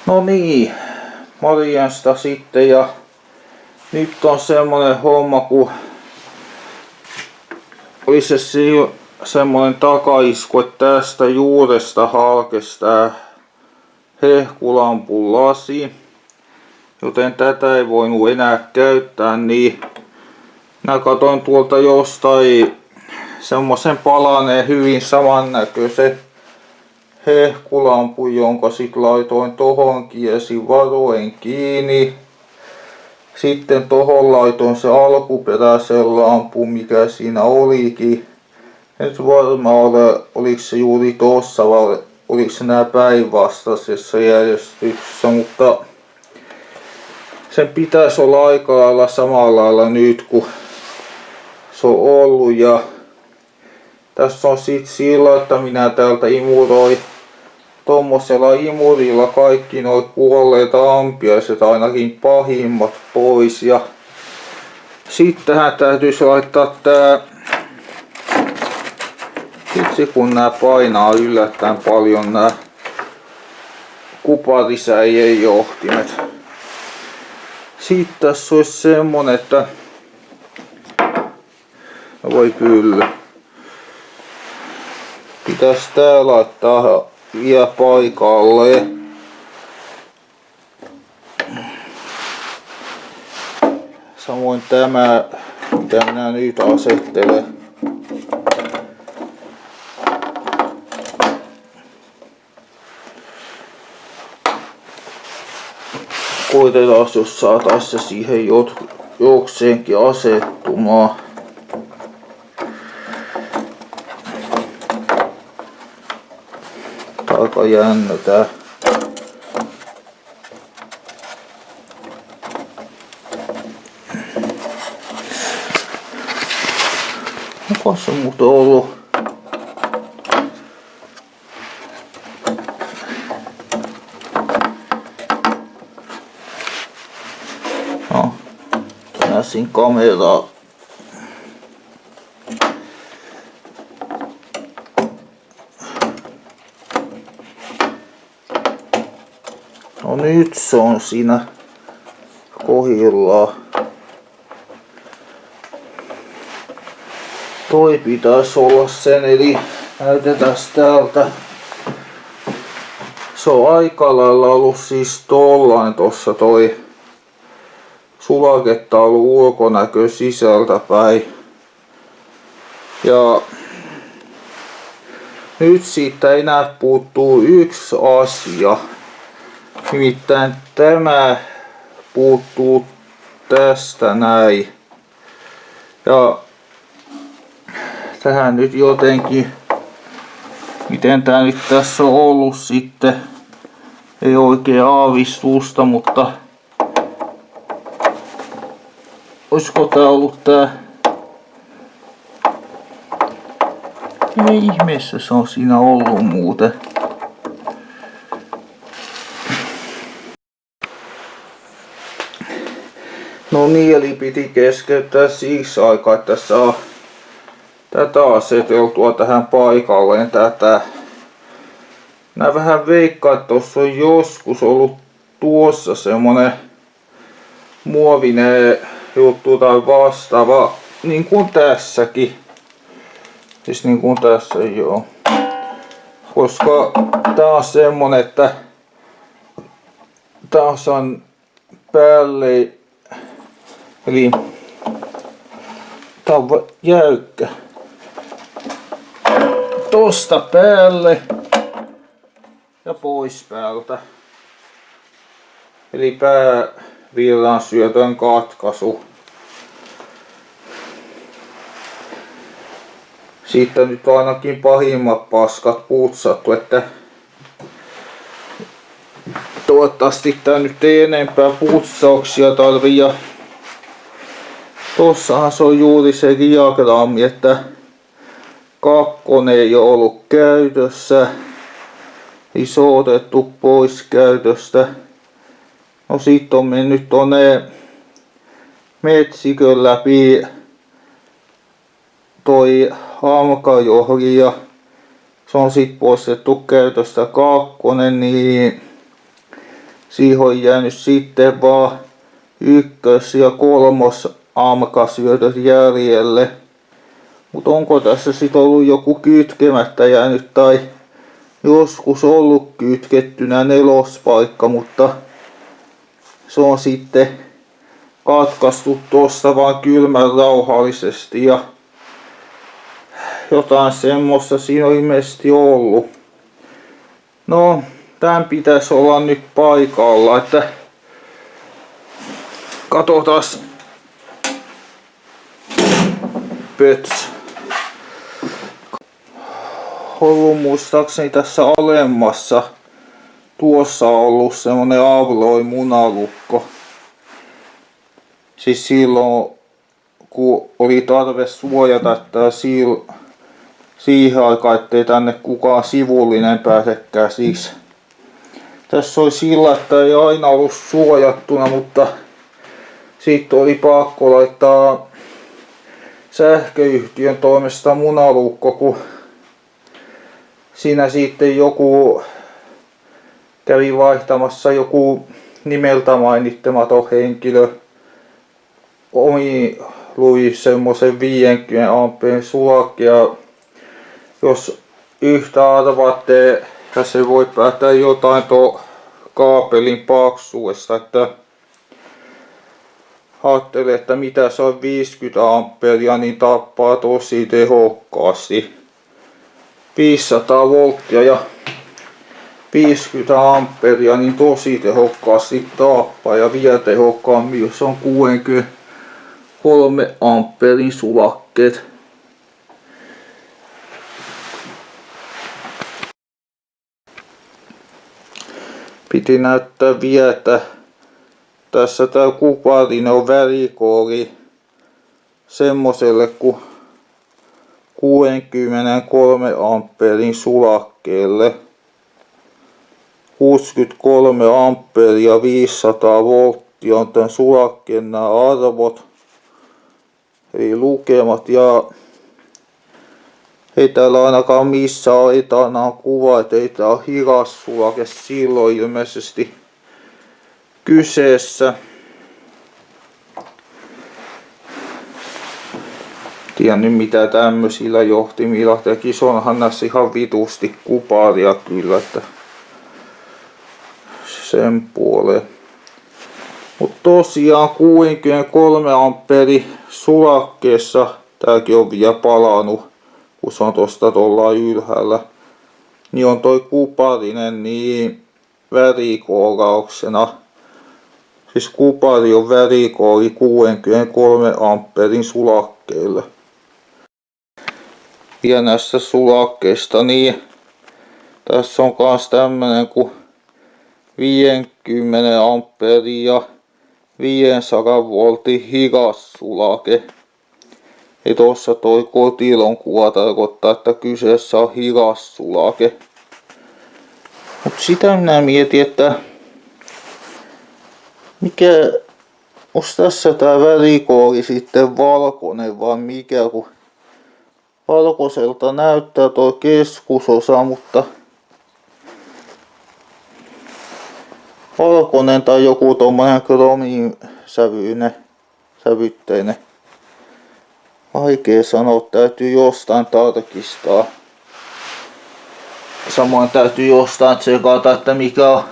No niin, morjesta sitten ja nyt on semmonen homma, kun oli se semmonen takaisku, että tästä juuresta halkesi tää hehkulampun lasi, joten tätä ei voinut enää käyttää, niin minä katoin tuolta jostain semmosen palaneen hyvin samannäköisen hehkulampun, jonka sit laitoin tohon, kiesin varoen kiinni. Sitten tohon laitoin se alkuperäisen lampun, mikä siinä olikin. Nyt varma ole, oliko se juuri tossa vai oliko se nää päinvastaisessa järjestyksessä, mutta sen pitäisi olla aika lailla samalla lailla nyt kun se on ollut. Ja tässä on sit sillä, että minä täältä imuroin tommosella imurilla kaikki noit kuolleet ampiaiset, ainakin pahimmat, pois. Ja sitten tähän täytyisi laittaa tää, itse kun nää painaa yllättäen paljon nää kuparisäijien johtimet. Sitten tässä olisi semmonen, että voi kyllä. Pitäis tää laittaa vielä paikalle. Samoin tämä, mitä minä nyt asettelen. Koitetaan, jos saatais se siihen jokseenkin asettumaan. Aika jännä tää. Onko se muuten ollut? No, pääsin kameraan. No nyt se on siinä kohdillaan. Toi pitäisi olla sen, eli näytetäs täältä. Se on aika lailla ollut siis tollain tossa toi sulaketta ollut ulkonäkö sisältä päin. Ja nyt siitä enää puuttuu yksi asia. Nimittäin tämä puuttuu tästä näin. Ja tähän nyt jotenkin, miten tää nyt tässä on ollut sitten, ei oikein aavistusta, mutta olisiko tää ollut tää, ei ihmeessä se on siinä ollut muuten. No niin, eli piti keskeyttää siksi aikaa, että saa tätä aseteltua tähän paikalleen tätä. Minä vähän veikkaan, että tuossa on joskus ollut tuossa semmonen muovinen juttu tai vastaava, niin kuin tässäkin. Siis niin kuin tässä, joo. Koska tää on semmonen, että taas on päälle. Eli tää on jäykkä. Tosta päälle ja pois päältä. Eli päävirran syötön katkaisu. Siitä nyt ainakin pahimmat paskat putsattu, että toivottavasti tää nyt ei enempää putsauksia tarvii. Ja tossahan se on juuri se diagrammi, että kakkonen ei ole ollut käytössä. Iso otettu pois käytöstä. No sit on mennyt tonne metsikön läpi toi hamkajohri ja se on sit poistettu käytöstä kakkonen, niin siihen on jäänyt sitten vaan 1. ja 3. amkasyötöt jäljelle. Mutta onko tässä sit ollut joku kytkemättä jäänyt tai joskus ollut kytkettynä 4. paikka, mutta se on sitten katkaistu tuosta vaan kylmän rauhallisesti ja jotain semmoista siinä on ilmeisesti ollut. No, tän pitäisi olla nyt paikalla, että katsotaas pöts. Ollut muistaakseni tässä alemmassa. Tuossa on ollut semmonen avoin munalukko. Siis silloin kun oli tarve suojata tää siihen aikaan, ettei tänne kukaan sivullinen pääse käsiksi. Tässä oli sillä, että ei aina ollut suojattuna, mutta sitten oli pakko laittaa sähköyhtiön toimesta munalukko, kun siinä sitten joku kävi vaihtamassa, nimeltä mainittamaton henkilö lui semmosen 50 amperin sulak, ja jos yhtä arvaatte, ja se voi päättää jotain kaapelin paksuudesta, että ajattelee, että mitä se on 50 amperia, niin tappaa tosi tehokkaasti. 500 volttia ja 50 amperia, niin tosi tehokkaasti tappaa, ja vielä tehokkaammin, jos on 63 amperin sulakkeet. Piti näyttää vielä, että tässä tää kuparinen on värikoodi semmoselle kuin 63 amperin sulakkeelle. 63 amperia 500 volttia on tän sulakkeen nämä arvot, eli lukemat, ja ei täällä ainakaan missään aitanaan kuva, että ei tää ole hidas sulake silloin ilmeisesti kyseessä. Tiedän nyt mitä tämmöisillä johtimilla tekis, onhan näissä ihan vitusti kuparia kyllä, että sen puoleen. Mut tosiaan 63 amperi sulakkeessa, tääkin on vielä palannut, kun se on tosta tuolla ylhäällä, niin on toi kuparinen niin värikoorauksena. Siis kupari on värikoori 63 amperin sulakkeelle. Ja näistä sulakkeista, niin tässä on kans tämmönen kuin 50 amperia ja 500 voltin hidas sulake. Ja tossa toi kotilon kuva tarkoittaa, että kyseessä on hidas sulake. Mut sitä minä mietin, että onks tässä tää värikoori sitten valkoinen vai mikä, kun valkoiselta näyttää toi keskusosa, mutta valkoinen tai joku tommonen kromin sävytteinen. Vaikea sanoa, täytyy jostain tarkistaa. Samoin täytyy jostain tsekata, että mikä on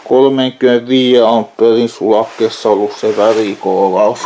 35 amperin sulakkeessa ollut se värikooraus.